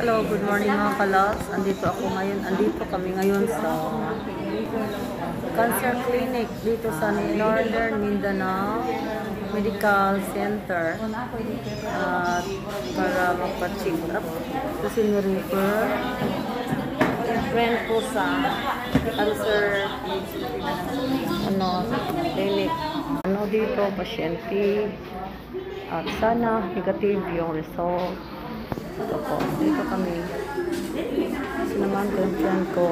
Hello, good morning mga kalas. Andito kami ngayon sa cancer clinic dito sa Northern Mindanao Medical Center para magpa-check up. Kasi ni-refer yung friend ko sa cancer clinic. Dito, pasyente. At sana negative yung result. Ito po, dito kami. Sinamahan ko yung friend ko.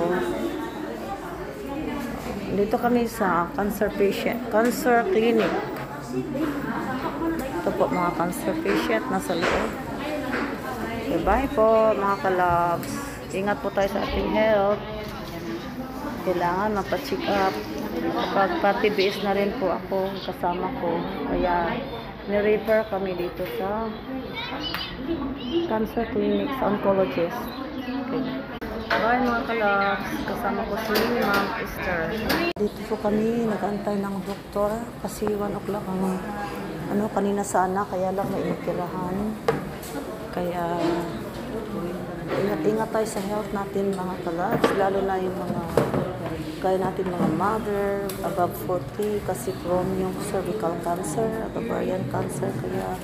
Dito kami sa cancer clinic. Ito po mga cancer patient nasa loob. Okay, bye po mga kalabs. Ingat po tayo sa ating health. Kailangan mapacheck up. Kapag pa-TBS na rin po ako, kasama ko. Kaya ni-refer kami dito sa cancer clinic sa oncologist. Okay. Bye mga kalabs. Kasama ko si Ma'am Esther. Dito po kami nag-antay ng doktor kasi 1 o'clock ang kanina sana, kaya lang may initirahan. Kaya ingat-ingat tayo sa health natin mga kalabs, lalo na yung kaya natin mga mother above 40 kasi from yung cervical cancer at ovarian cancer, kaya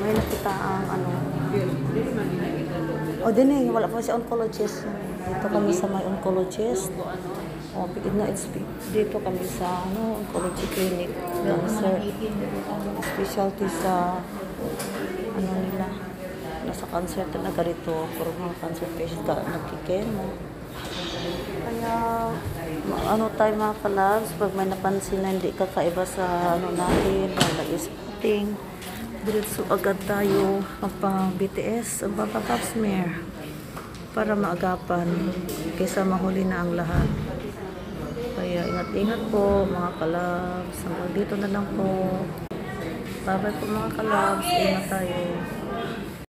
may nakita ang wala pa si oncologist. Dito kami sa may oncologist. Dito kami sa oncology clinic, cancer specialty sa nila nasa cancer talaga rito, puro mga cancer patients ka nagkikemo. Kaya tayo mga kalabs, pag may napansin na hindi kakaiba sa natin, nag-spotting, diretso agad tayo magpa-BTS o magpa-pap smear para maagapan kaysa mahuli na ang lahat. Kaya ingat-ingat po mga kalabs. Hanggang dito na lang po. Bye-bye po mga kalabs. Ingat tayo.